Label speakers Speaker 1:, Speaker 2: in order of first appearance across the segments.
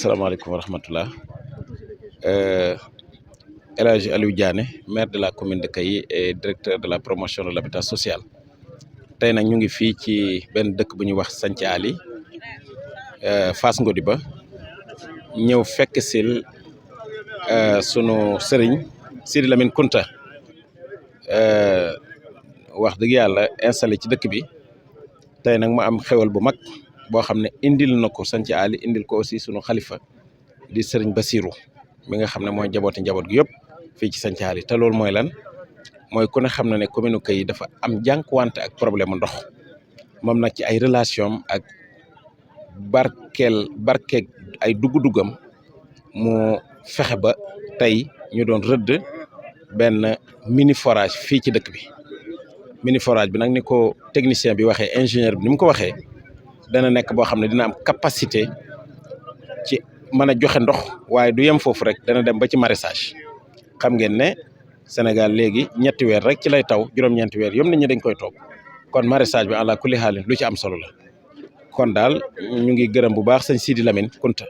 Speaker 1: Salaamaaleykum wa rahmatullah. El Hadji Aliou Diané, maire de la commune de Kayi et directeur de la promotion de l'habitat social. tey nag ñu ngi fii ci benn dëkk bu ñuy wax Santhie Ali Fass Ngodiba ñëw fekk sil sunu sëriñ Sidi Lamine Kunta wax dëgg yàlla installé ci dëkk bi tey nag mu am xewal bu mag boo xam ne indil na ko Santhie Ali indil ko aussi sunu xalifa di sëriñ Bassirou mi nga xam ne mooy njaboot gi yëpp fii ci Santhie Ali te loolu mooy lan mooy ku ne xam na ne commune Kayi dafa am jànkuwante ak problème mu ndox moom nag ci ay relation ak barkeeg ay dugg-duggam mu fexe ba tey ñu doon rëdd benn mini forage fii ci dëkk bi mini forage bi nag ni ko technicien bi waxee ingénieur bi ni mu ko waxee dana nekk boo xam ne dina am capacité ci mën a joxe ndox waaye du yem foofu rek dana dem ba ci maraîchage xam ngeen ne Sénégal léegi ñetti weer rek ci lay taw juróom-ñeenti weer yom nit ñi dañ koy toog kon maraîchage bi àla kulli xaalin lu ci am solo la kon daal ñu ngi gërëm bu baax sëñ Sidi Lamine Kunta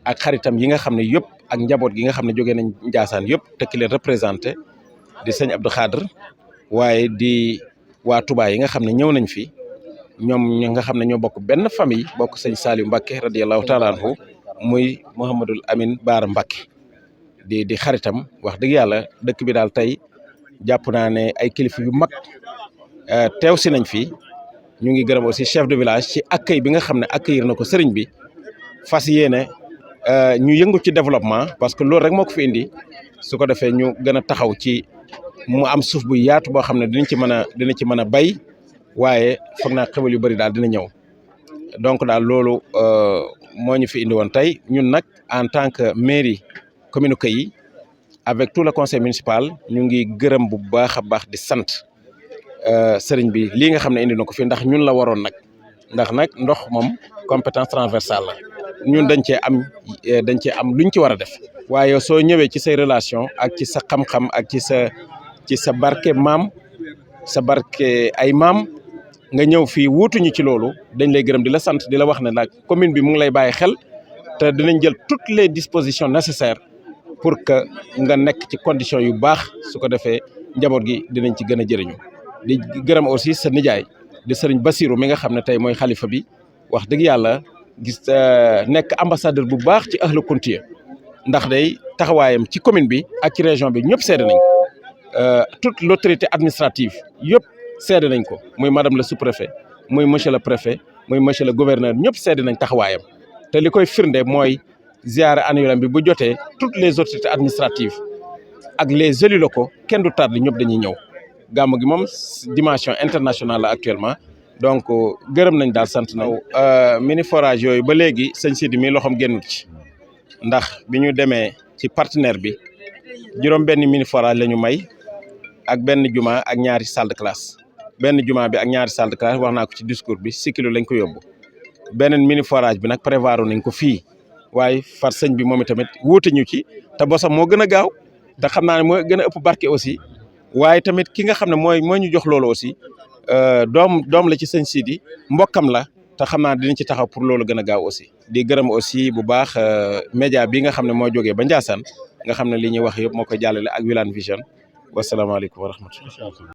Speaker 1: ak xaritam yi nga xam ne yëpp ak njaboot gi nga xam ne jógee nañ Njaasaan yëpp te ki leen représenté di sëñ Abdou Khadr waaye di waa Touba yi nga xam ne ñëw nañ fi ñoom ñi nga xam ne ñoo bokk benn famille bokk sëñ Saliou Mbacké radiyallahu taala anhu muy Mouhamadul Amin Baara Mbacké di xaritam wax dëgg yàlla dëkk bi daal tey jàpp naa ne ay kilifa yu mag teew si nañ fi ñu ngi gërëm aussi chef de village ci accueil bi nga xam ne accueillir na ko sëriñ bi fas yéene ñu yëngu ci développement parce que loolu rek moo ko fi indi su ko defee ñu gën a taxaw ci mu am suuf bu yaatu boo xam ne dina ci mën a bay waaye foog naa xewal yu bëri daal dina ñëw donc daal loolu moo ñu fi indi woon tey ñun nag en tant que mairie commune Kayi avec tout le conseil municipal ñu ngi gërëm bu baax a baax di sant sëriñ bi lii nga xam ne indi na ko fi ndax ñun la waroon nag ndax nag ndox moom compétence transversale la ñun dañ cee am luñ ci war a def waaye soo ñëwee ci say relation ak ci sa xam-xam ak ci sa barke maam sa barke ay maam nga ñëw fii wuutuñu ci loolu dañ lay gërëm di la sant di la wax ne nag commune bi mu ngi lay bàyyi xel te dinañ jël toutes les dispositions nécessaires pour que nga nekk ci condition yu baax su ko defee njaboot gi dinañ ci gën a jëriñu di gërëm aussi sa nijaay di sëriñ Bassirou mi nga xam ne tey mooy xalifa bi wax dëgg yàlla gis nekk ambassadeur bu baax ci ahlu Kountiya ndax day taxawaayam ci commune bi ak ci région bi ñëpp seede nañ toute l'autorité administrative yëpp seede nañ ko muy madame le sous-préfet muy monsieur le préfet muy monsieur le gouverneur ñëpp seede nañ taxawaayam te li koy firnde mooy ziara annuelle bi bu jotee toutes les autorités administratives ak les élus locaux kenn du tardé ñëpp dañuy ñëw gàmmu gi moom dimension internationale la actuellement donc gërëm nañ daal sant na mini forage yooyu ba léegi sëñ Sidi mi loxoom génnul ci ndax bi ñu demee ci partenaire bi juróom benn mini forage la ñu may ak benn juma ak ñaari salle de classe benn juma bi ak ñaari salle de classe wax naa ko ci discours bi 6 kilos lañ ko yóbbu beneen mini forage bi nag prévoir nañ ko fii waaye far sëñ bi moom tamit wuute ñu ci te bosam moo gën a gaaw te xam naa ne moo gën a ëpp barke aussi waaye tamit ki nga xam ne mooy ñu jox loolu aussi doom la ci sëñ Sidi mbokkam la te xam naa dinañ ci taxaw pour loolu gën a gaaw aussi. di gërëm aussi bu baax média bi nga xam ne moo jógee ba Ndiassane nga xam ne li ñuy wax yëpp moo koy jàllale ak Wilane Vision wasalaamaaleykum wa rahmatulah.